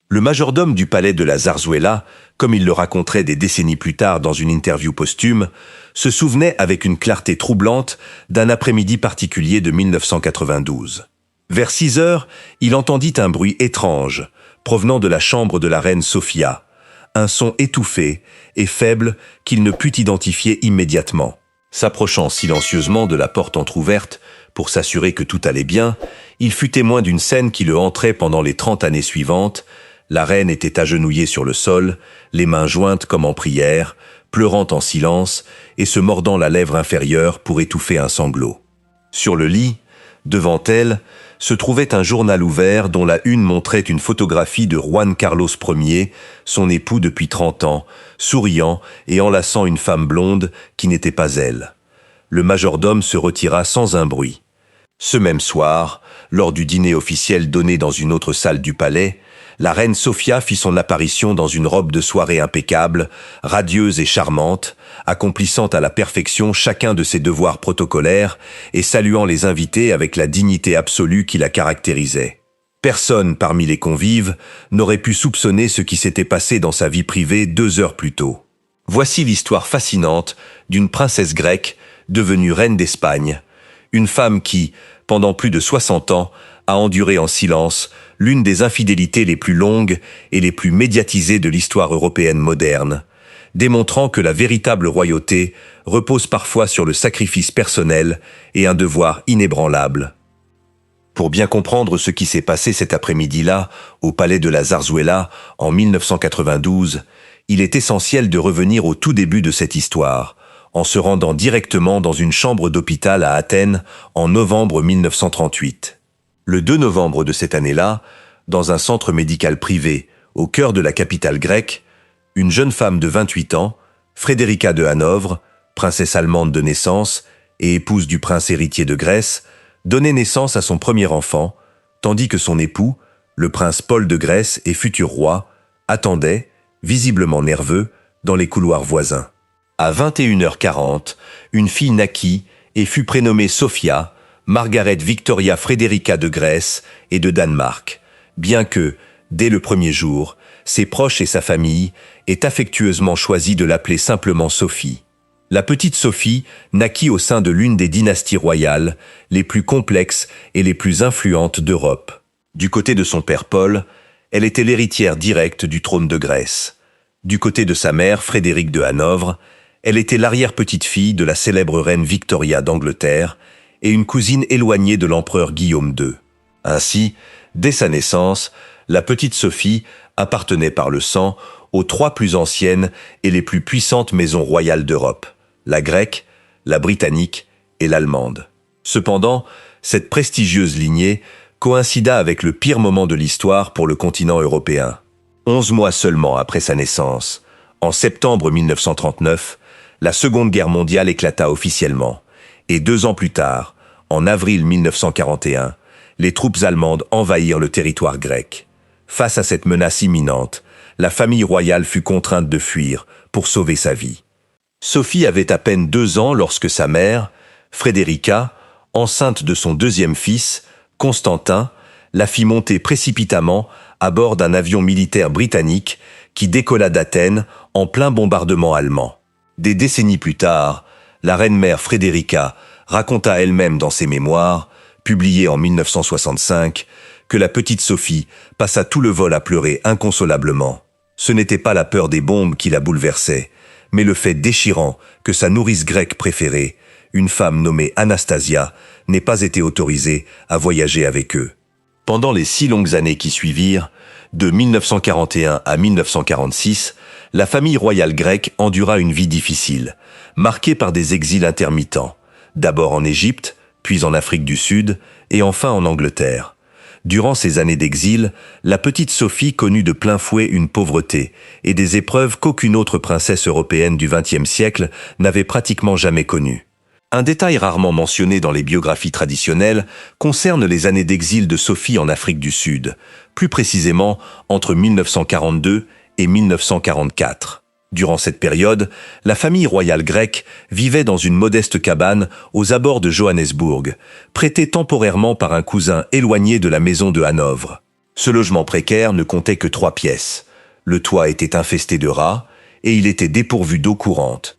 Le majordome du palais de la Zarzuela, comme il le raconterait des décennies plus tard dans une interview posthume, se souvenait avec une clarté troublante d'un après-midi particulier de 1992. Vers 6 heures, il entendit un bruit étrange, provenant de la chambre de la reine Sofia, un son étouffé et faible qu'il ne put identifier immédiatement. S'approchant silencieusement de la porte entr'ouverte pour s'assurer que tout allait bien, il fut témoin d'une scène qui le hanterait pendant les 30 années suivantes. La reine était agenouillée sur le sol, les mains jointes comme en prière, pleurant en silence et se mordant la lèvre inférieure pour étouffer un sanglot. Sur le lit, devant elle, se trouvait un journal ouvert dont la une montrait une photographie de Juan Carlos Ier, son époux depuis 30 ans, souriant et enlaçant une femme blonde qui n'était pas elle. Le majordome se retira sans un bruit. Ce même soir, lors du dîner officiel donné dans une autre salle du palais, la reine Sofia fit son apparition dans une robe de soirée impeccable, radieuse et charmante, accomplissant à la perfection chacun de ses devoirs protocolaires et saluant les invités avec la dignité absolue qui la caractérisait. Personne parmi les convives n'aurait pu soupçonner ce qui s'était passé dans sa vie privée 2 heures plus tôt. Voici l'histoire fascinante d'une princesse grecque devenue reine d'Espagne, une femme qui, pendant plus de 60 ans, a enduré en silence l'une des infidélités les plus longues et les plus médiatisées de l'histoire européenne moderne, démontrant que la véritable royauté repose parfois sur le sacrifice personnel et un devoir inébranlable. Pour bien comprendre ce qui s'est passé cet après-midi-là au palais de la Zarzuela en 1992, il est essentiel de revenir au tout début de cette histoire, en se rendant directement dans une chambre d'hôpital à Athènes en novembre 1938. Le 2 novembre de cette année-là, dans un centre médical privé au cœur de la capitale grecque, une jeune femme de 28 ans, Frédérica de Hanovre, princesse allemande de naissance et épouse du prince héritier de Grèce, donnait naissance à son premier enfant, tandis que son époux, le prince Paul de Grèce et futur roi, attendait, visiblement nerveux, dans les couloirs voisins. À 21h40, une fille naquit et fut prénommée Sophia, Margaret Victoria Frederica de Grèce et de Danemark, bien que, dès le premier jour, ses proches et sa famille aient affectueusement choisi de l'appeler simplement Sophie. La petite Sophie naquit au sein de l'une des dynasties royales les plus complexes et les plus influentes d'Europe. Du côté de son père Paul, elle était l'héritière directe du trône de Grèce. Du côté de sa mère, Frédéric de Hanovre, elle était l'arrière-petite-fille de la célèbre reine Victoria d'Angleterre et une cousine éloignée de l'empereur Guillaume II. Ainsi, dès sa naissance, la petite Sophie appartenait par le sang aux 3 plus anciennes et les plus puissantes maisons royales d'Europe, la grecque, la britannique et l'allemande. Cependant, cette prestigieuse lignée coïncida avec le pire moment de l'histoire pour le continent européen. 11 mois seulement après sa naissance, en septembre 1939, la Seconde Guerre mondiale éclata officiellement, et 2 ans plus tard, en avril 1941, les troupes allemandes envahirent le territoire grec. Face à cette menace imminente, la famille royale fut contrainte de fuir pour sauver sa vie. Sophie avait à peine 2 ans lorsque sa mère, Frédérica, enceinte de son 2e fils, Constantin, la fit monter précipitamment à bord d'un avion militaire britannique qui décolla d'Athènes en plein bombardement allemand. Des décennies plus tard, la reine-mère Frédérica raconta elle-même dans ses mémoires, publiées en 1965, que la petite Sophie passa tout le vol à pleurer inconsolablement. Ce n'était pas la peur des bombes qui la bouleversait, mais le fait déchirant que sa nourrice grecque préférée, une femme nommée Anastasia, n'ait pas été autorisée à voyager avec eux. Pendant les 6 longues années qui suivirent, de 1941 à 1946, la famille royale grecque endura une vie difficile, marquée par des exils intermittents, d'abord en Égypte, puis en Afrique du Sud, et enfin en Angleterre. Durant ces années d'exil, la petite Sophie connut de plein fouet une pauvreté et des épreuves qu'aucune autre princesse européenne du XXe siècle n'avait pratiquement jamais connues. Un détail rarement mentionné dans les biographies traditionnelles concerne les années d'exil de Sophie en Afrique du Sud, plus précisément entre 1942 et 1944. Durant cette période, la famille royale grecque vivait dans une modeste cabane aux abords de Johannesburg, prêtée temporairement par un cousin éloigné de la maison de Hanovre. Ce logement précaire ne comptait que 3 pièces. Le toit était infesté de rats et il était dépourvu d'eau courante.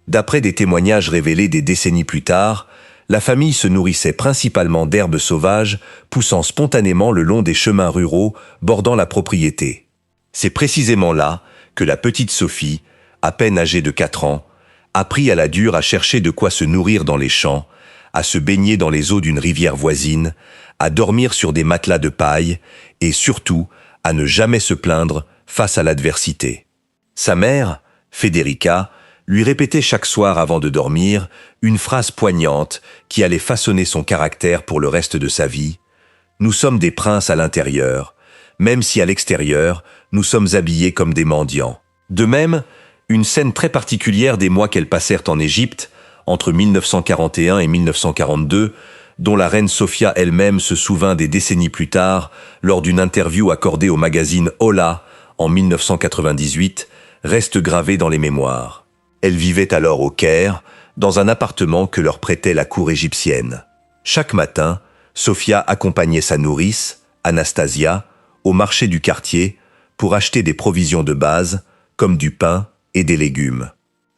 D'après des témoignages révélés des décennies plus tard, la famille se nourrissait principalement d'herbes sauvages poussant spontanément le long des chemins ruraux bordant la propriété. C'est précisément là que la petite Sophie, à peine âgée de 4 ans, apprit à la dure à chercher de quoi se nourrir dans les champs, à se baigner dans les eaux d'une rivière voisine, à dormir sur des matelas de paille et surtout à ne jamais se plaindre face à l'adversité. Sa mère, Federica, lui répétait chaque soir avant de dormir une phrase poignante qui allait façonner son caractère pour le reste de sa vie. « Nous sommes des princes à l'intérieur, même si à l'extérieur, nous sommes habillés comme des mendiants. » De même, une scène très particulière des mois qu'elles passèrent en Égypte, entre 1941 et 1942, dont la reine Sophia elle-même se souvint des décennies plus tard, lors d'une interview accordée au magazine Hola en 1998, reste gravée dans les mémoires. Elles vivaient alors au Caire, dans un appartement que leur prêtait la cour égyptienne. Chaque matin, Sophia accompagnait sa nourrice, Anastasia, au marché du quartier pour acheter des provisions de base, comme du pain et des légumes.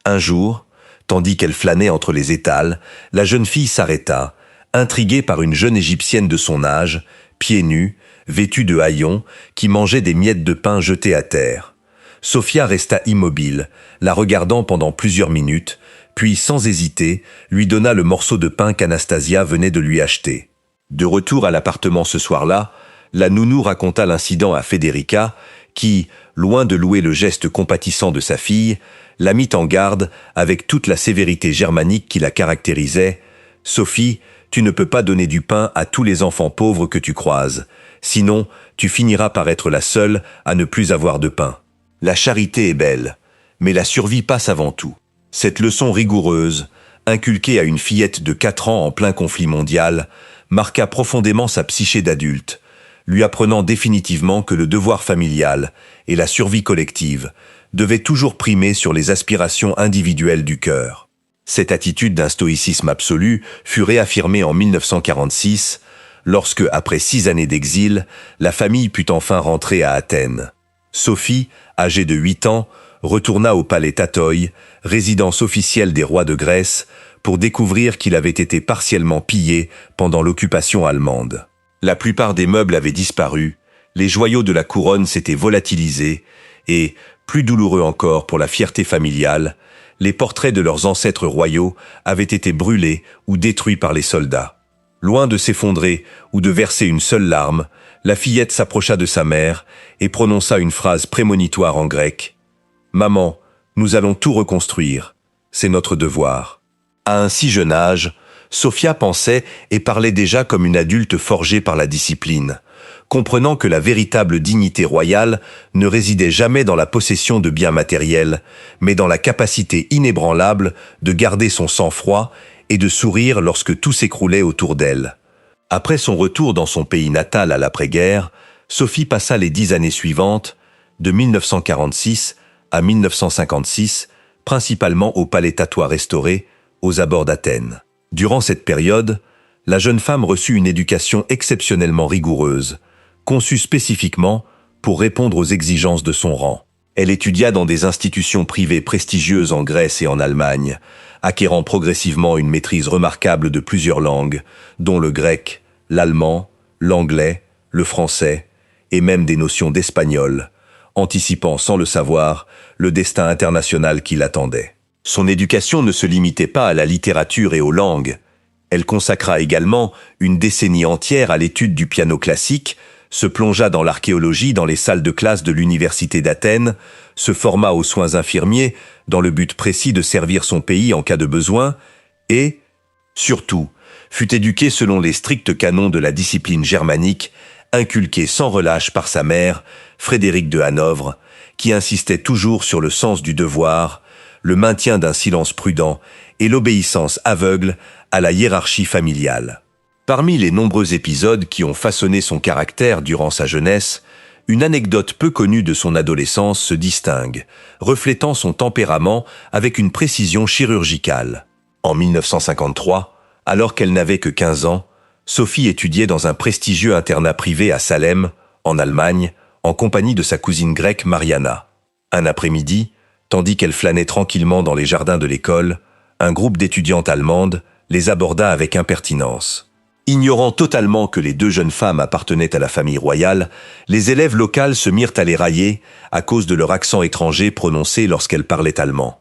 Un jour, tandis qu'elle flânait entre les étals, la jeune fille s'arrêta, intriguée par une jeune égyptienne de son âge, pieds nus, vêtue de haillons, qui mangeait des miettes de pain jetées à terre. Sophia resta immobile, la regardant pendant plusieurs minutes, puis, sans hésiter, lui donna le morceau de pain qu'Anastasia venait de lui acheter. De retour à l'appartement ce soir-là, la nounou raconta l'incident à Federica, qui, loin de louer le geste compatissant de sa fille, la mit en garde avec toute la sévérité germanique qui la caractérisait. « Sophie, tu ne peux pas donner du pain à tous les enfants pauvres que tu croises, sinon tu finiras par être la seule à ne plus avoir de pain. La charité est belle, mais la survie passe avant tout. » Cette leçon rigoureuse, inculquée à une fillette de 4 ans en plein conflit mondial, marqua profondément sa psyché d'adulte, lui apprenant définitivement que le devoir familial et la survie collective devaient toujours primer sur les aspirations individuelles du cœur. Cette attitude d'un stoïcisme absolu fut réaffirmée en 1946, lorsque, après 6 années d'exil, la famille put enfin rentrer à Athènes. Sophie, âgée de 8 ans, retourna au palais Tatoi, résidence officielle des rois de Grèce, pour découvrir qu'il avait été partiellement pillé pendant l'occupation allemande. La plupart des meubles avaient disparu, les joyaux de la couronne s'étaient volatilisés et, plus douloureux encore pour la fierté familiale, les portraits de leurs ancêtres royaux avaient été brûlés ou détruits par les soldats. Loin de s'effondrer ou de verser une seule larme, la fillette s'approcha de sa mère et prononça une phrase prémonitoire en grec. « Maman, nous allons tout reconstruire. C'est notre devoir. » À un si jeune âge, Sophia pensait et parlait déjà comme une adulte forgée par la discipline, comprenant que la véritable dignité royale ne résidait jamais dans la possession de biens matériels, mais dans la capacité inébranlable de garder son sang-froid et de sourire lorsque tout s'écroulait autour d'elle. Après son retour dans son pays natal à l'après-guerre, Sophie passa les 10 années suivantes, de 1946 à 1956, principalement au palais Tatoi restauré, aux abords d'Athènes. Durant cette période, la jeune femme reçut une éducation exceptionnellement rigoureuse, conçue spécifiquement pour répondre aux exigences de son rang. Elle étudia dans des institutions privées prestigieuses en Grèce et en Allemagne, acquérant progressivement une maîtrise remarquable de plusieurs langues, dont le grec, l'allemand, l'anglais, le français et même des notions d'espagnol, anticipant sans le savoir le destin international qui l'attendait. Son éducation ne se limitait pas à la littérature et aux langues. Elle consacra également une décennie entière à l'étude du piano classique, se plongea dans l'archéologie dans les salles de classe de l'université d'Athènes, se forma aux soins infirmiers dans le but précis de servir son pays en cas de besoin et, surtout, fut éduquée selon les stricts canons de la discipline germanique, inculquée sans relâche par sa mère, Frédéric de Hanovre, qui insistait toujours sur le sens du devoir, le maintien d'un silence prudent et l'obéissance aveugle à la hiérarchie familiale. Parmi les nombreux épisodes qui ont façonné son caractère durant sa jeunesse, une anecdote peu connue de son adolescence se distingue, reflétant son tempérament avec une précision chirurgicale. En 1953, alors qu'elle n'avait que 15 ans, Sophie étudiait dans un prestigieux internat privé à Salem, en Allemagne, en compagnie de sa cousine grecque Mariana. Un après-midi, tandis qu'elle flânait tranquillement dans les jardins de l'école, un groupe d'étudiantes allemandes les aborda avec impertinence. Ignorant totalement que les deux jeunes femmes appartenaient à la famille royale, les élèves locales se mirent à les railler à cause de leur accent étranger prononcé lorsqu'elles parlaient allemand.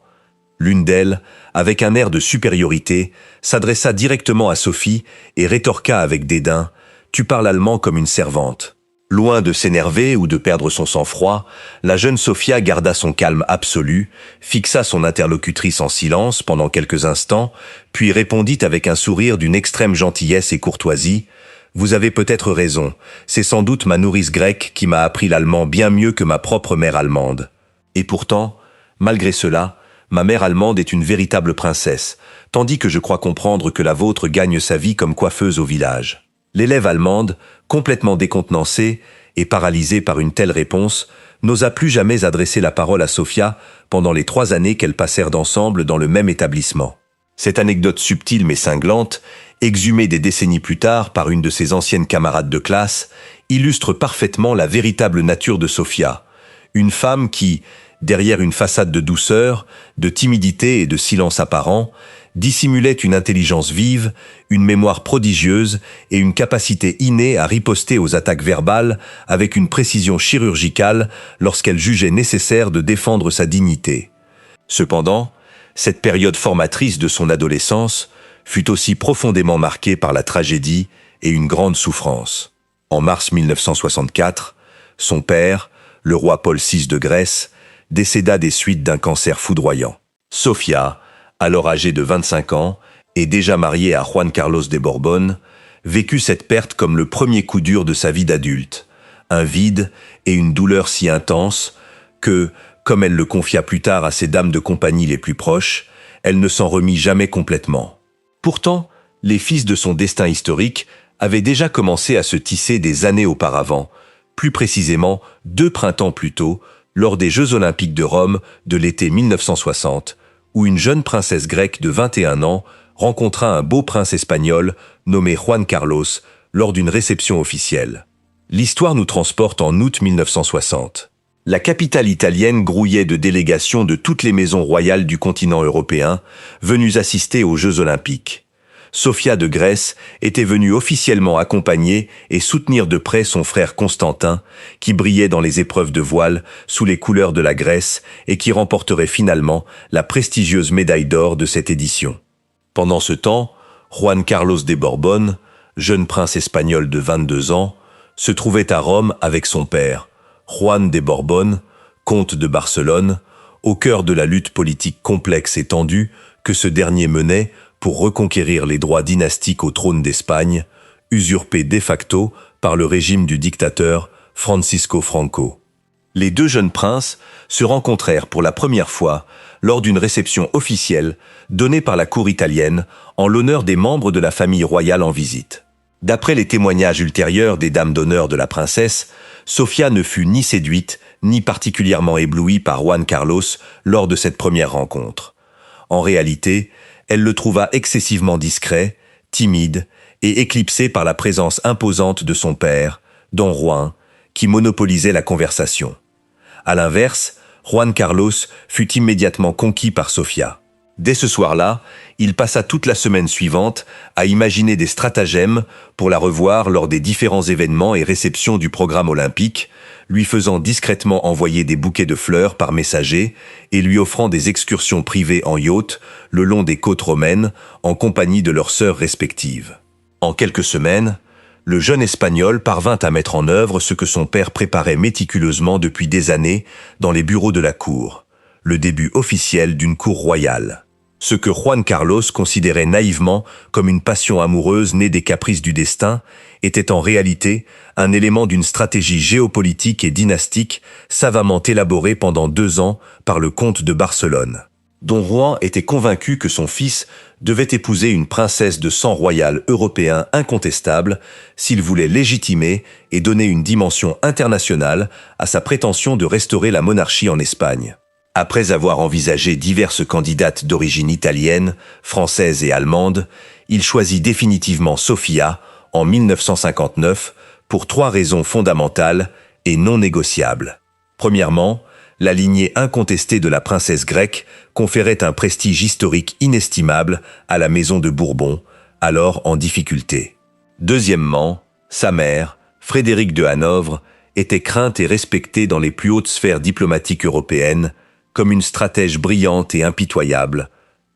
L'une d'elles, avec un air de supériorité, s'adressa directement à Sophie et rétorqua avec dédain « Tu parles allemand comme une servante ». Loin de s'énerver ou de perdre son sang-froid, la jeune Sophia garda son calme absolu, fixa son interlocutrice en silence pendant quelques instants, puis répondit avec un sourire d'une extrême gentillesse et courtoisie « Vous avez peut-être raison, c'est sans doute ma nourrice grecque qui m'a appris l'allemand bien mieux que ma propre mère allemande. Et pourtant, malgré cela, ma mère allemande est une véritable princesse, tandis que je crois comprendre que la vôtre gagne sa vie comme coiffeuse au village. » L'élève allemande, complètement décontenancée et paralysée par une telle réponse, n'osa plus jamais adresser la parole à Sophia pendant les 3 années qu'elles passèrent ensemble dans le même établissement. Cette anecdote subtile mais cinglante, exhumée des décennies plus tard par une de ses anciennes camarades de classe, illustre parfaitement la véritable nature de Sophia, une femme qui, derrière une façade de douceur, de timidité et de silence apparent, dissimulait une intelligence vive, une mémoire prodigieuse et une capacité innée à riposter aux attaques verbales avec une précision chirurgicale lorsqu'elle jugeait nécessaire de défendre sa dignité. Cependant, cette période formatrice de son adolescence fut aussi profondément marquée par la tragédie et une grande souffrance. En mars 1964, son père, le roi Paul VI de Grèce, décéda des suites d'un cancer foudroyant. Sophia, alors âgée de 25 ans et déjà mariée à Juan Carlos de Borbón, vécut cette perte comme le premier coup dur de sa vie d'adulte, un vide et une douleur si intense que, comme elle le confia plus tard à ses dames de compagnie les plus proches, elle ne s'en remit jamais complètement. Pourtant, les fils de son destin historique avaient déjà commencé à se tisser des années auparavant, plus précisément 2 printemps plus tôt, lors des Jeux Olympiques de Rome de l'été 1960, où une jeune princesse grecque de 21 ans rencontra un beau prince espagnol nommé Juan Carlos lors d'une réception officielle. L'histoire nous transporte en août 1960. La capitale italienne grouillait de délégations de toutes les maisons royales du continent européen, venues assister aux Jeux Olympiques. Sophia de Grèce était venue officiellement accompagner et soutenir de près son frère Constantin, qui brillait dans les épreuves de voile sous les couleurs de la Grèce et qui remporterait finalement la prestigieuse médaille d'or de cette édition. Pendant ce temps, Juan Carlos de Borbón, jeune prince espagnol de 22 ans, se trouvait à Rome avec son père, Juan de Borbón, comte de Barcelone, au cœur de la lutte politique complexe et tendue que ce dernier menait pour reconquérir les droits dynastiques au trône d'Espagne, usurpés de facto par le régime du dictateur Francisco Franco. Les 2 jeunes princes se rencontrèrent pour la première fois lors d'une réception officielle donnée par la cour italienne en l'honneur des membres de la famille royale en visite. D'après les témoignages ultérieurs des dames d'honneur de la princesse, Sophia ne fut ni séduite ni particulièrement éblouie par Juan Carlos lors de cette première rencontre. En réalité, elle le trouva excessivement discret, timide et éclipsé par la présence imposante de son père, Don Juan, qui monopolisait la conversation. À l'inverse, Juan Carlos fut immédiatement conquis par Sophia. Dès ce soir-là, il passa toute la semaine suivante à imaginer des stratagèmes pour la revoir lors des différents événements et réceptions du programme olympique, lui faisant discrètement envoyer des bouquets de fleurs par messager et lui offrant des excursions privées en yacht le long des côtes romaines en compagnie de leurs sœurs respectives. En quelques semaines, le jeune Espagnol parvint à mettre en œuvre ce que son père préparait méticuleusement depuis des années dans les bureaux de la cour, le début officiel d'une cour royale. Ce que Juan Carlos considérait naïvement comme une passion amoureuse née des caprices du destin était en réalité un élément d'une stratégie géopolitique et dynastique savamment élaborée pendant 2 ans par le comte de Barcelone. Don Juan était convaincu que son fils devait épouser une princesse de sang royal européen incontestable s'il voulait légitimer et donner une dimension internationale à sa prétention de restaurer la monarchie en Espagne. Après avoir envisagé diverses candidates d'origine italienne, française et allemande, il choisit définitivement Sophia en 1959 pour 3 raisons fondamentales et non négociables. Premièrement, la lignée incontestée de la princesse grecque conférait un prestige historique inestimable à la maison de Bourbon, alors en difficulté. Deuxièmement, sa mère, Frédéric de Hanovre, était crainte et respectée dans les plus hautes sphères diplomatiques européennes comme une stratège brillante et impitoyable,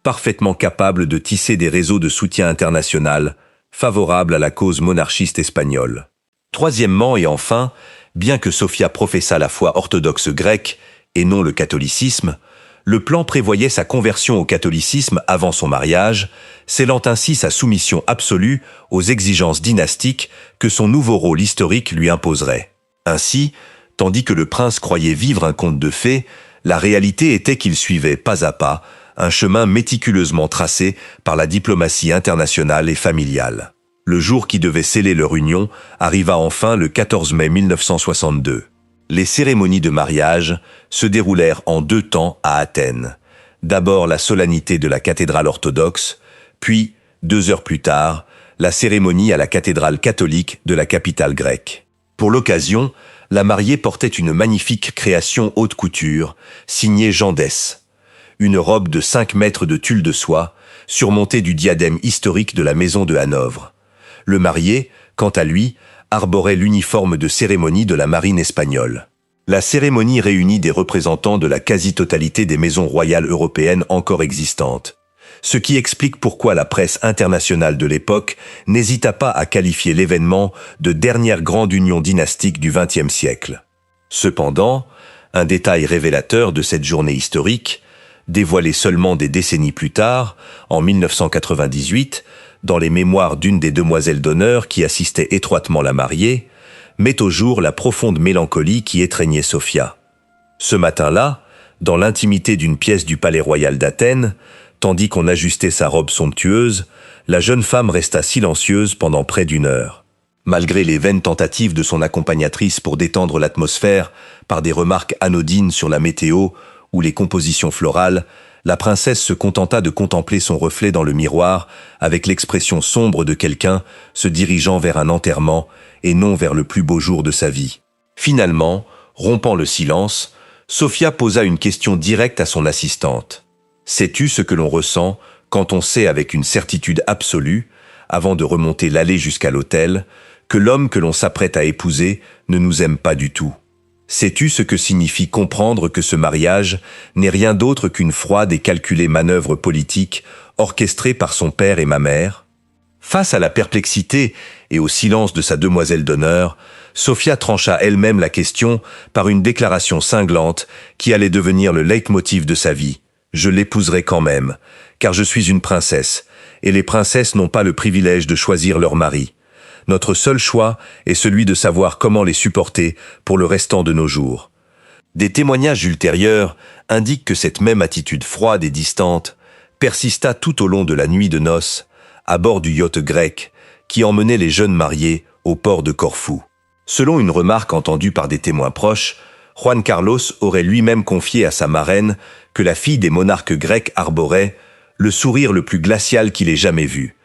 parfaitement capable de tisser des réseaux de soutien international favorables à la cause monarchiste espagnole. Troisièmement et enfin, bien que Sophia professât la foi orthodoxe grecque et non le catholicisme, le plan prévoyait sa conversion au catholicisme avant son mariage, scellant ainsi sa soumission absolue aux exigences dynastiques que son nouveau rôle historique lui imposerait. Ainsi, tandis que le prince croyait vivre un conte de fées, la réalité était qu'il suivait pas à pas un chemin méticuleusement tracé par la diplomatie internationale et familiale. Le jour qui devait sceller leur union arriva enfin le 14 mai 1962. Les cérémonies de mariage se déroulèrent en 2 temps à Athènes. D'abord la solennité de la cathédrale orthodoxe, puis, 2 heures plus tard, la cérémonie à la cathédrale catholique de la capitale grecque. Pour l'occasion, la mariée portait une magnifique création haute couture, signée Jean d'Es. Une robe de 5 mètres de tulle de soie, surmontée du diadème historique de la maison de Hanovre. Le marié, quant à lui, arborait l'uniforme de cérémonie de la marine espagnole. La cérémonie réunit des représentants de la quasi-totalité des maisons royales européennes encore existantes, ce qui explique pourquoi la presse internationale de l'époque n'hésita pas à qualifier l'événement de dernière grande union dynastique du XXe siècle. Cependant, un détail révélateur de cette journée historique, dévoilé seulement des décennies plus tard, en 1998, dans les mémoires d'une des demoiselles d'honneur qui assistait étroitement la mariée, met au jour la profonde mélancolie qui étreignait Sophia. Ce matin-là, dans l'intimité d'une pièce du palais royal d'Athènes, tandis qu'on ajustait sa robe somptueuse, la jeune femme resta silencieuse pendant près d'1 heure. Malgré les vaines tentatives de son accompagnatrice pour détendre l'atmosphère par des remarques anodines sur la météo ou les compositions florales, la princesse se contenta de contempler son reflet dans le miroir avec l'expression sombre de quelqu'un se dirigeant vers un enterrement et non vers le plus beau jour de sa vie. Finalement, rompant le silence, Sophia posa une question directe à son assistante. « Sais-tu ce que l'on ressent quand on sait avec une certitude absolue, avant de remonter l'allée jusqu'à l'autel, que l'homme que l'on s'apprête à épouser ne nous aime pas du tout ? Sais-tu ce que signifie comprendre que ce mariage n'est rien d'autre qu'une froide et calculée manœuvre politique orchestrée par son père et ma mère ?» Face à la perplexité et au silence de sa demoiselle d'honneur, Sophia trancha elle-même la question par une déclaration cinglante qui allait devenir le leitmotiv de sa vie. « Je l'épouserai quand même, car je suis une princesse, et les princesses n'ont pas le privilège de choisir leur mari. Notre seul choix est celui de savoir comment les supporter pour le restant de nos jours. » Des témoignages ultérieurs indiquent que cette même attitude froide et distante persista tout au long de la nuit de noces, à bord du yacht grec, qui emmenait les jeunes mariés au port de Corfou. Selon une remarque entendue par des témoins proches, Juan Carlos aurait lui-même confié à sa marraine que la fille des monarques grecs arborait le sourire le plus glacial qu'il ait jamais vu,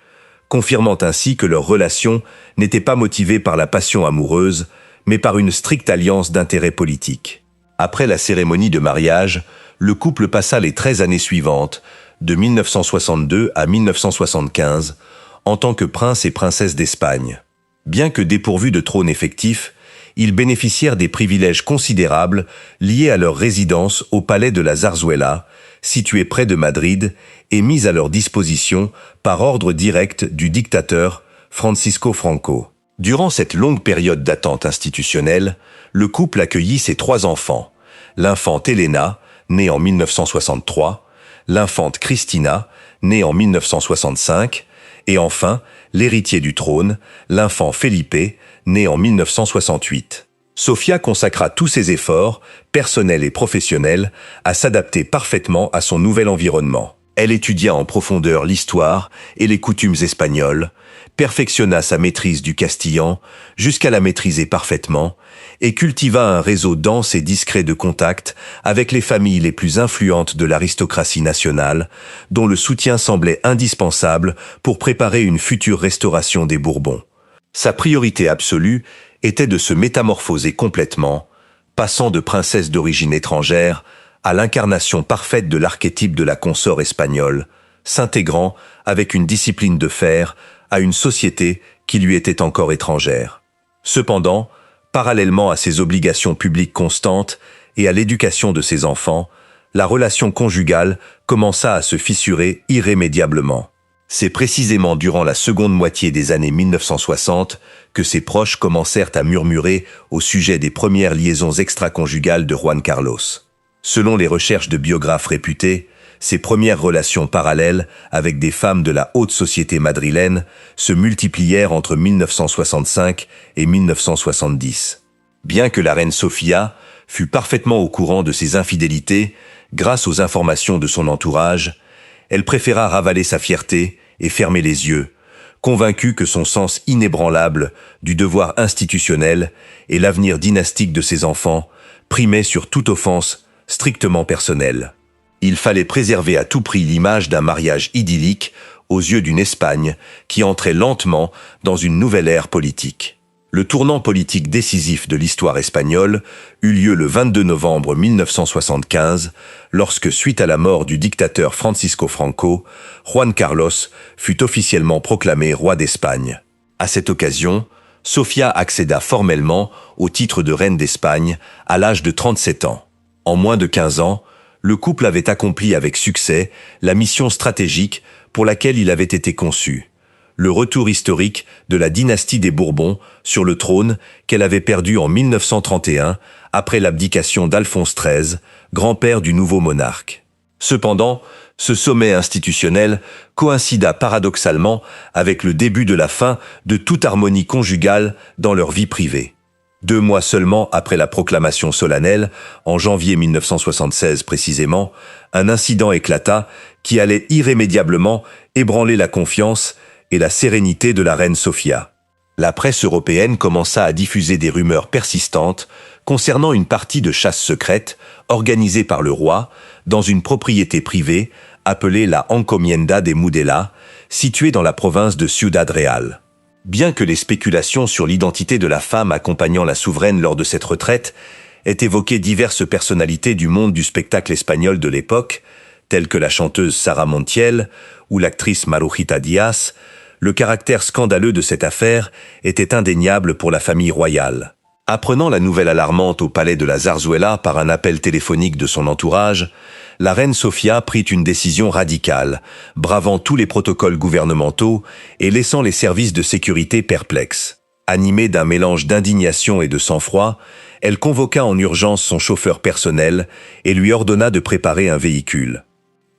confirmant ainsi que leur relation n'était pas motivée par la passion amoureuse, mais par une stricte alliance d'intérêts politiques. Après la cérémonie de mariage, le couple passa les 13 années suivantes, de 1962 à 1975, en tant que prince et princesse d'Espagne. Bien que dépourvus de trône effectif, ils bénéficièrent des privilèges considérables liés à leur résidence au palais de la Zarzuela, situé près de Madrid et mis à leur disposition par ordre direct du dictateur Francisco Franco. Durant cette longue période d'attente institutionnelle, le couple accueillit ses 3 enfants, l'infante Elena, née en 1963, l'infante Cristina, née en 1965, et enfin, l'héritier du trône, l'infant Felipe, né en 1968. Sophia consacra tous ses efforts, personnels et professionnels, à s'adapter parfaitement à son nouvel environnement. Elle étudia en profondeur l'histoire et les coutumes espagnoles, perfectionna sa maîtrise du castillan jusqu'à la maîtriser parfaitement et cultiva un réseau dense et discret de contacts avec les familles les plus influentes de l'aristocratie nationale, dont le soutien semblait indispensable pour préparer une future restauration des Bourbons. Sa priorité absolue était de se métamorphoser complètement, passant de princesse d'origine étrangère à l'incarnation parfaite de l'archétype de la consort espagnole, s'intégrant avec une discipline de fer à une société qui lui était encore étrangère. Cependant, parallèlement à ses obligations publiques constantes et à l'éducation de ses enfants, la relation conjugale commença à se fissurer irrémédiablement. C'est précisément durant la seconde moitié des années 1960 que ses proches commencèrent à murmurer au sujet des premières liaisons extraconjugales de Juan Carlos. Selon les recherches de biographes réputés, ses premières relations parallèles avec des femmes de la haute société madrilène se multiplièrent entre 1965 et 1970. Bien que la reine Sofía fût parfaitement au courant de ses infidélités, grâce aux informations de son entourage, elle préféra ravaler sa fierté et fermer les yeux, convaincue que son sens inébranlable du devoir institutionnel et l'avenir dynastique de ses enfants primait sur toute offense strictement personnelle. Il fallait préserver à tout prix l'image d'un mariage idyllique aux yeux d'une Espagne qui entrait lentement dans une nouvelle ère politique. Le tournant politique décisif de l'histoire espagnole eut lieu le 22 novembre 1975, lorsque, suite à la mort du dictateur Francisco Franco, Juan Carlos fut officiellement proclamé roi d'Espagne. À cette occasion, Sofía accéda formellement au titre de reine d'Espagne à l'âge de 37 ans. En moins de 15 ans, le couple avait accompli avec succès la mission stratégique pour laquelle il avait été conçu: le retour historique de la dynastie des Bourbons sur le trône qu'elle avait perdu en 1931 après l'abdication d'Alphonse XIII, grand-père du nouveau monarque. Cependant, ce sommet institutionnel coïncida paradoxalement avec le début de la fin de toute harmonie conjugale dans leur vie privée. 2 mois seulement après la proclamation solennelle, en janvier 1976 précisément, un incident éclata qui allait irrémédiablement ébranler la confiance et la sérénité de la reine Sofía. La presse européenne commença à diffuser des rumeurs persistantes concernant une partie de chasse secrète organisée par le roi dans une propriété privée appelée la Encomienda de Mudela, située dans la province de Ciudad Real. Bien que les spéculations sur l'identité de la femme accompagnant la souveraine lors de cette retraite aient évoqué diverses personnalités du monde du spectacle espagnol de l'époque, telles que la chanteuse Sara Montiel ou l'actrice Marujita Díaz, le caractère scandaleux de cette affaire était indéniable pour la famille royale. Apprenant la nouvelle alarmante au palais de la Zarzuela par un appel téléphonique de son entourage, la reine Sofía prit une décision radicale, bravant tous les protocoles gouvernementaux et laissant les services de sécurité perplexes. Animée d'un mélange d'indignation et de sang-froid, elle convoqua en urgence son chauffeur personnel et lui ordonna de préparer un véhicule.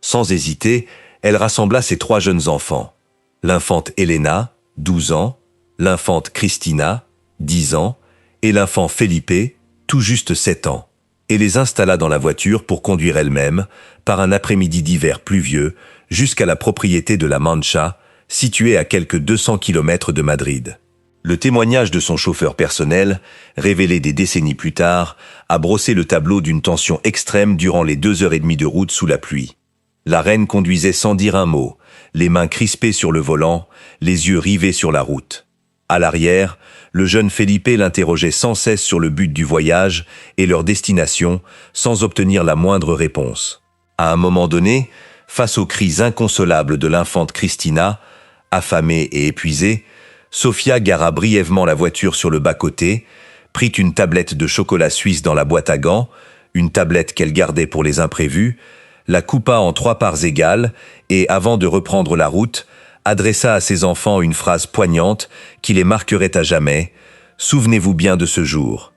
Sans hésiter, elle rassembla ses 3 jeunes enfants: l'infante Elena, 12 ans, l'infante Cristina, 10 ans, et l'enfant Felipe, tout juste 7 ans, et les installa dans la voiture pour conduire elle-même, par un après-midi d'hiver pluvieux, jusqu'à la propriété de la Mancha, située à quelques 200 km de Madrid. Le témoignage de son chauffeur personnel, révélé des décennies plus tard, a brossé le tableau d'une tension extrême durant les 2h30 de route sous la pluie. La reine conduisait sans dire un mot, les mains crispées sur le volant, les yeux rivés sur la route. À l'arrière, le jeune Felipe l'interrogeait sans cesse sur le but du voyage et leur destination, sans obtenir la moindre réponse. À un moment donné, face aux cris inconsolables de l'infante Cristina, affamée et épuisée, Sofía gara brièvement la voiture sur le bas-côté, prit une tablette de chocolat suisse dans la boîte à gants, une tablette qu'elle gardait pour les imprévus, la coupa en 3 parts égales et, avant de reprendre la route, adressa à ses enfants une phrase poignante qui les marquerait à jamais: « Souvenez-vous bien de ce jour.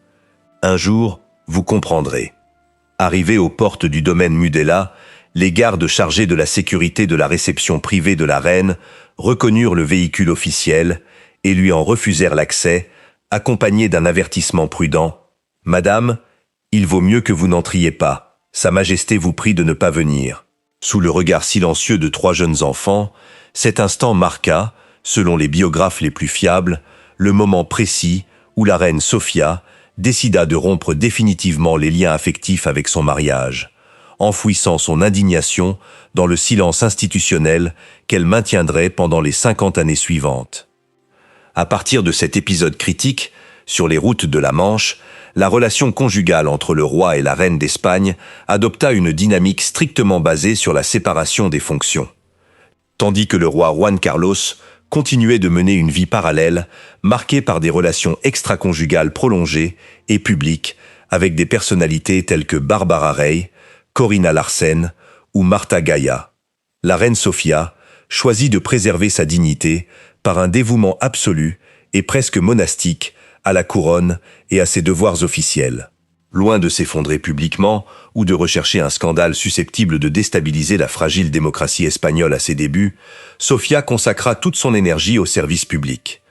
Un jour, vous comprendrez. » Arrivés aux portes du domaine Mudela, les gardes chargés de la sécurité de la réception privée de la reine reconnurent le véhicule officiel et lui en refusèrent l'accès, accompagnés d'un avertissement prudent: « Madame, il vaut mieux que vous n'entriez pas. Sa Majesté vous prie de ne pas venir. » Sous le regard silencieux de 3 jeunes enfants, cet instant marqua, selon les biographes les plus fiables, le moment précis où la reine Sofía décida de rompre définitivement les liens affectifs avec son mariage, enfouissant son indignation dans le silence institutionnel qu'elle maintiendrait pendant les 50 années suivantes. À partir de cet épisode critique, Sur les routes de la Manche, la relation conjugale entre le roi et la reine d'Espagne adopta une dynamique strictement basée sur la séparation des fonctions. Tandis que le roi Juan Carlos continuait de mener une vie parallèle, marquée par des relations extra-conjugales prolongées et publiques avec des personnalités telles que Barbara Rey, Corina Larsen ou Marta Gaya. La reine Sofia choisit de préserver sa dignité par un dévouement absolu et presque monastique à la couronne et à ses devoirs officiels. Loin de s'effondrer publiquement ou de rechercher un scandale susceptible de déstabiliser la fragile démocratie espagnole à ses débuts, Sofia consacra toute son énergie au service public.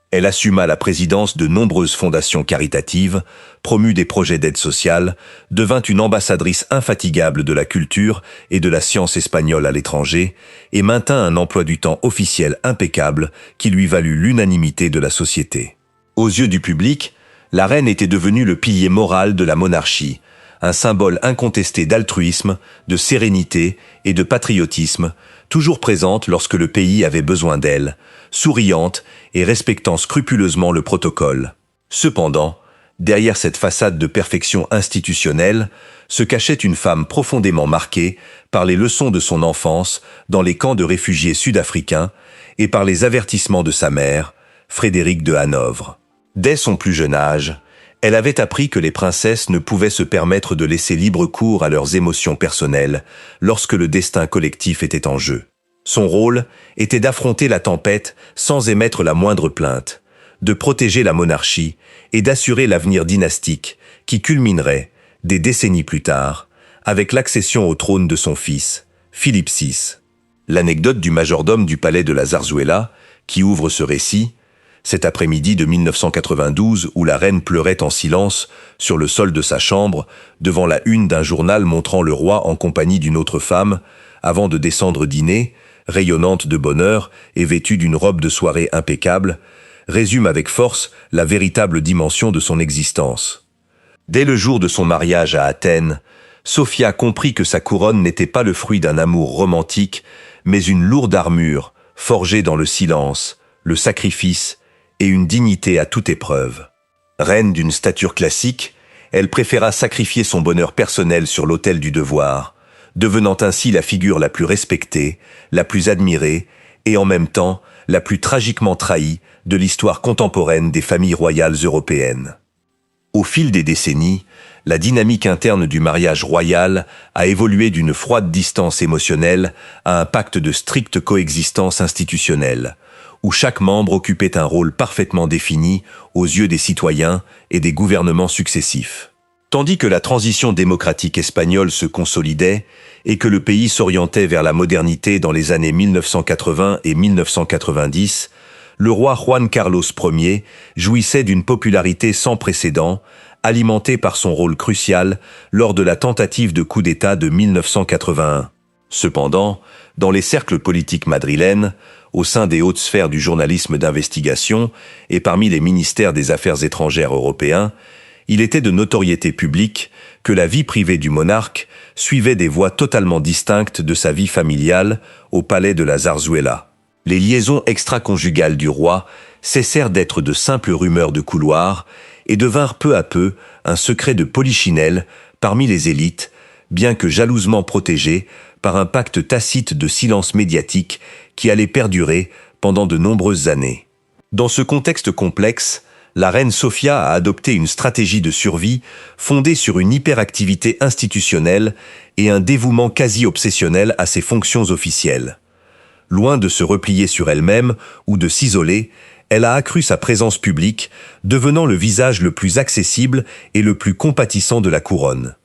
Elle assuma la présidence de nombreuses fondations caritatives, promut des projets d'aide sociale, devint une ambassadrice infatigable de la culture et de la science espagnole à l'étranger et maintint un emploi du temps officiel impeccable qui lui valut l'unanimité de la société. Aux yeux du public, la reine était devenue le pilier moral de la monarchie, un symbole incontesté d'altruisme, de sérénité et de patriotisme, toujours présente lorsque le pays avait besoin d'elle, souriante et respectant scrupuleusement le protocole. Cependant, derrière cette façade de perfection institutionnelle, se cachait une femme profondément marquée par les leçons de son enfance dans les camps de réfugiés sud-africains et par les avertissements de sa mère, Frédérique de Hanovre. Dès son plus jeune âge, elle avait appris que les princesses ne pouvaient se permettre de laisser libre cours à leurs émotions personnelles lorsque le destin collectif était en jeu. Son rôle était d'affronter la tempête sans émettre la moindre plainte, de protéger la monarchie et d'assurer l'avenir dynastique qui culminerait, des décennies plus tard, avec l'accession au trône de son fils, Philippe VI. L'anecdote du majordome du palais de la Zarzuela, qui ouvre ce récit, cet après-midi de 1992 où la reine pleurait en silence sur le sol de sa chambre, devant la une d'un journal montrant le roi en compagnie d'une autre femme, avant de descendre dîner, rayonnante de bonheur et vêtue d'une robe de soirée impeccable, résume avec force la véritable dimension de son existence. Dès le jour de son mariage à Athènes, Sophia comprit que sa couronne n'était pas le fruit d'un amour romantique, mais une lourde armure, forgée dans le silence, le sacrifice et une dignité à toute épreuve. Reine d'une stature classique, elle préféra sacrifier son bonheur personnel sur l'autel du devoir, devenant ainsi la figure la plus respectée, la plus admirée et en même temps la plus tragiquement trahie de l'histoire contemporaine des familles royales européennes. Au fil des décennies, la dynamique interne du mariage royal a évolué d'une froide distance émotionnelle à un pacte de stricte coexistence institutionnelle, où chaque membre occupait un rôle parfaitement défini aux yeux des citoyens et des gouvernements successifs. Tandis que la transition démocratique espagnole se consolidait et que le pays s'orientait vers la modernité dans les années 1980 et 1990, le roi Juan Carlos Ier jouissait d'une popularité sans précédent, alimentée par son rôle crucial lors de la tentative de coup d'État de 1981. Cependant, dans les cercles politiques madrilènes, au sein des hautes sphères du journalisme d'investigation et parmi les ministères des Affaires étrangères européens, il était de notoriété publique que la vie privée du monarque suivait des voies totalement distinctes de sa vie familiale au palais de la Zarzuela. Les liaisons extra-conjugales du roi cessèrent d'être de simples rumeurs de couloir et devinrent peu à peu un secret de polichinelle parmi les élites, bien que jalousement protégées par un pacte tacite de silence médiatique qui allait perdurer pendant de nombreuses années. Dans ce contexte complexe, la reine Sofia a adopté une stratégie de survie fondée sur une hyperactivité institutionnelle et un dévouement quasi obsessionnel à ses fonctions officielles. Loin de se replier sur elle-même ou de s'isoler, elle a accru sa présence publique, devenant le visage le plus accessible et le plus compatissant de la couronne.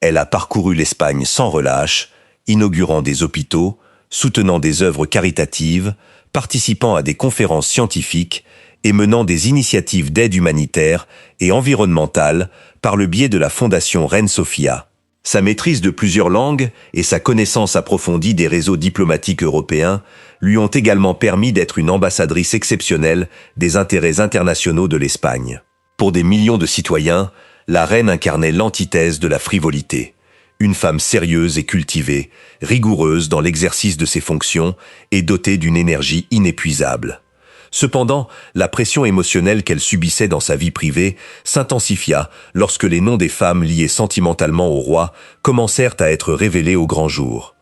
Elle a parcouru l'Espagne sans relâche, inaugurant des hôpitaux, soutenant des œuvres caritatives, participant à des conférences scientifiques et menant des initiatives d'aide humanitaire et environnementale par le biais de la Fondation Reine Sofia. Sa maîtrise de plusieurs langues et sa connaissance approfondie des réseaux diplomatiques européens lui ont également permis d'être une ambassadrice exceptionnelle des intérêts internationaux de l'Espagne. Pour des millions de citoyens, la reine incarnait l'antithèse de la frivolité. Une femme sérieuse et cultivée, rigoureuse dans l'exercice de ses fonctions et dotée d'une énergie inépuisable. Cependant, la pression émotionnelle qu'elle subissait dans sa vie privée s'intensifia lorsque les noms des femmes liées sentimentalement au roi commencèrent à être révélés au grand jour.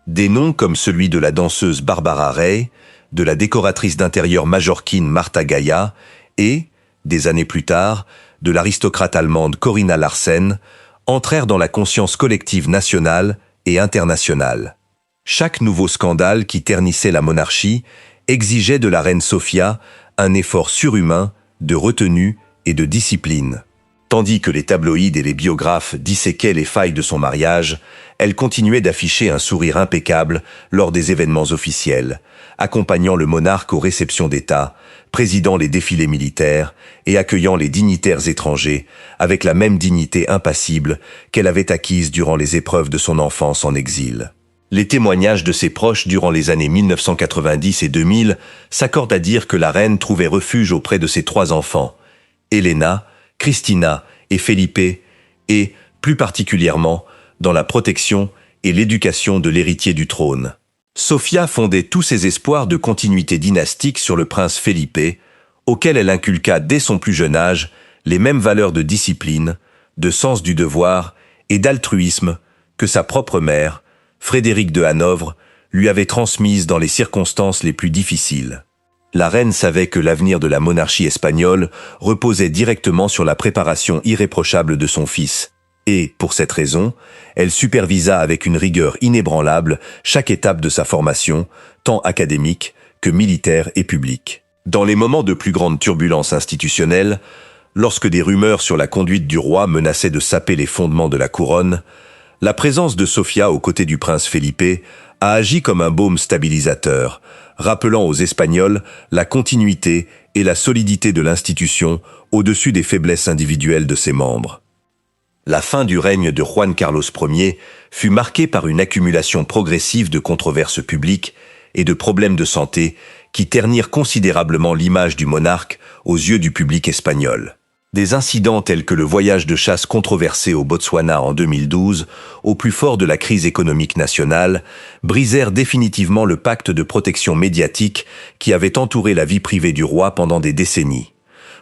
Des noms comme celui de la danseuse Barbara Rey, de la décoratrice d'intérieur majorquine Martha Gaia et, des années plus tard, de l'aristocrate allemande Corinna Larsen entrèrent dans la conscience collective nationale et internationale. Chaque nouveau scandale qui ternissait la monarchie exigeait de la reine Sofia un effort surhumain de retenue et de discipline. Tandis que les tabloïds et les biographes disséquaient les failles de son mariage, elle continuait d'afficher un sourire impeccable lors des événements officiels, accompagnant le monarque aux réceptions d'État, présidant les défilés militaires et accueillant les dignitaires étrangers avec la même dignité impassible qu'elle avait acquise durant les épreuves de son enfance en exil. Les témoignages de ses proches durant les années 1990 et 2000 s'accordent à dire que la reine trouvait refuge auprès de ses 3 enfants, Elena, Cristina et Felipe, et, plus particulièrement, dans la protection et l'éducation de l'héritier du trône. Sofia fondait tous ses espoirs de continuité dynastique sur le prince Felipe, auquel elle inculqua dès son plus jeune âge les mêmes valeurs de discipline, de sens du devoir et d'altruisme que sa propre mère, Frédéric de Hanovre, lui avait transmises dans les circonstances les plus difficiles. La reine savait que l'avenir de la monarchie espagnole reposait directement sur la préparation irréprochable de son fils, et, pour cette raison, elle supervisa avec une rigueur inébranlable chaque étape de sa formation, tant académique que militaire et publique. Dans les moments de plus grande turbulence institutionnelle, lorsque des rumeurs sur la conduite du roi menaçaient de saper les fondements de la couronne, la présence de Sofia aux côtés du prince Felipe a agi comme un baume stabilisateur, rappelant aux Espagnols la continuité et la solidité de l'institution au-dessus des faiblesses individuelles de ses membres. La fin du règne de Juan Carlos Ier fut marquée par une accumulation progressive de controverses publiques et de problèmes de santé qui ternirent considérablement l'image du monarque aux yeux du public espagnol. Des incidents tels que le voyage de chasse controversé au Botswana en 2012, au plus fort de la crise économique nationale, brisèrent définitivement le pacte de protection médiatique qui avait entouré la vie privée du roi pendant des décennies.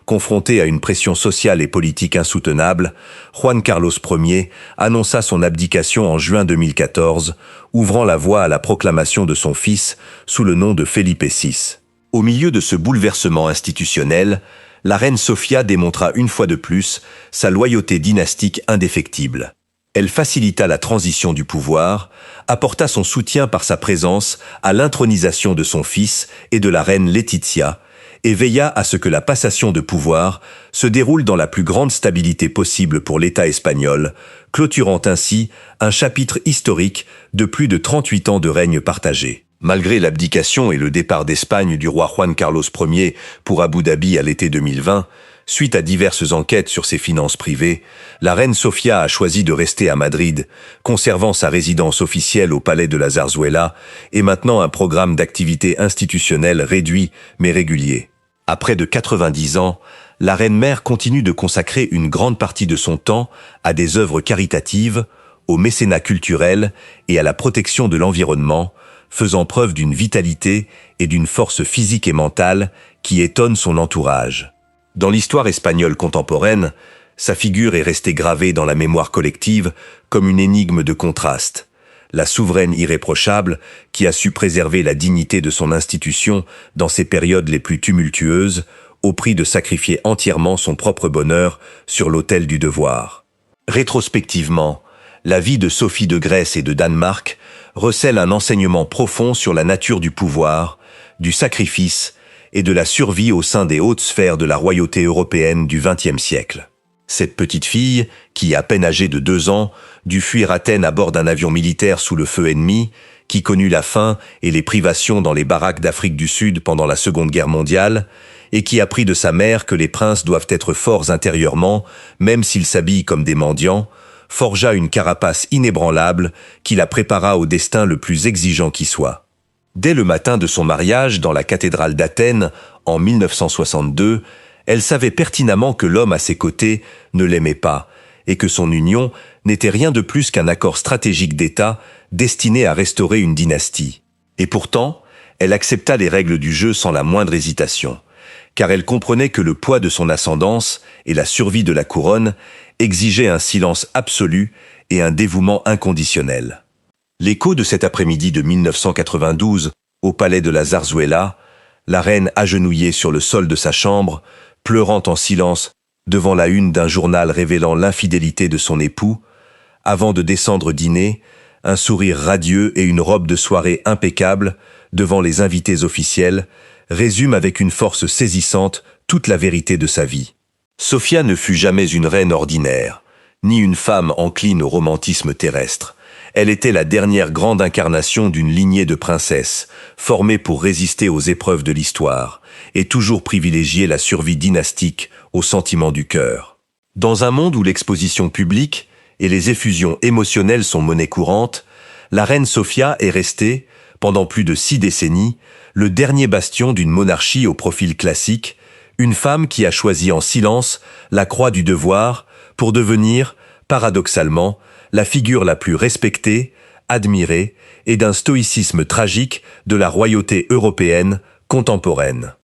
Confronté à une pression sociale et politique insoutenable, Juan Carlos Ier annonça son abdication en juin 2014, ouvrant la voie à la proclamation de son fils sous le nom de Felipe VI. Au milieu de ce bouleversement institutionnel, la reine Sofia démontra une fois de plus sa loyauté dynastique indéfectible. Elle facilita la transition du pouvoir, apporta son soutien par sa présence à l'intronisation de son fils et de la reine Laetitia, et veilla à ce que la passation de pouvoir se déroule dans la plus grande stabilité possible pour l'État espagnol, clôturant ainsi un chapitre historique de plus de 38 ans de règne partagé. Malgré l'abdication et le départ d'Espagne du roi Juan Carlos Ier pour Abu Dhabi à l'été 2020, suite à diverses enquêtes sur ses finances privées, la reine Sofia a choisi de rester à Madrid, conservant sa résidence officielle au palais de la Zarzuela et maintenant un programme d'activité institutionnelle réduit mais régulier. À près de 90 ans, la reine-mère continue de consacrer une grande partie de son temps à des œuvres caritatives, au mécénat culturel et à la protection de l'environnement, faisant preuve d'une vitalité et d'une force physique et mentale qui étonnent son entourage. Dans l'histoire espagnole contemporaine, sa figure est restée gravée dans la mémoire collective comme une énigme de contraste. La souveraine irréprochable qui a su préserver la dignité de son institution dans ses périodes les plus tumultueuses, au prix de sacrifier entièrement son propre bonheur sur l'autel du devoir. Rétrospectivement, la vie de Sophie de Grèce et de Danemark recèle un enseignement profond sur la nature du pouvoir, du sacrifice et de la survie au sein des hautes sphères de la royauté européenne du XXe siècle. Cette petite fille, qui, à peine âgée de 2 ans, dut fuir Athènes à bord d'un avion militaire sous le feu ennemi, qui connut la faim et les privations dans les baraques d'Afrique du Sud pendant la Seconde Guerre mondiale, et qui apprit de sa mère que les princes doivent être forts intérieurement, même s'ils s'habillent comme des mendiants, forgea une carapace inébranlable qui la prépara au destin le plus exigeant qui soit. Dès le matin de son mariage dans la cathédrale d'Athènes, en 1962, elle savait pertinemment que l'homme à ses côtés ne l'aimait pas, et que son union n'était rien de plus qu'un accord stratégique d'État destiné à restaurer une dynastie. Et pourtant, Elle accepta les règles du jeu sans la moindre hésitation, car elle comprenait que le poids de son ascendance et la survie de la couronne exigeaient un silence absolu et un dévouement inconditionnel. L'écho de cet après-midi de 1992, au palais de la Zarzuela, la reine agenouillée sur le sol de sa chambre, pleurant en silence devant la une d'un journal révélant l'infidélité de son époux, avant de descendre dîner, un sourire radieux et une robe de soirée impeccable devant les invités officiels, résume avec une force saisissante toute la vérité de sa vie. Sophia ne fut jamais une reine ordinaire, ni une femme encline au romantisme terrestre. Elle était la dernière grande incarnation d'une lignée de princesses, formée pour résister aux épreuves de l'histoire, et toujours privilégier la survie dynastique aux sentiments du cœur. Dans un monde où l'exposition publique et les effusions émotionnelles sont monnaie courante, la reine Sophia est restée, pendant plus de 6 décennies, le dernier bastion d'une monarchie au profil classique, une femme qui a choisi en silence la croix du devoir pour devenir, paradoxalement, la figure la plus respectée, admirée et d'un stoïcisme tragique de la royauté européenne contemporaine.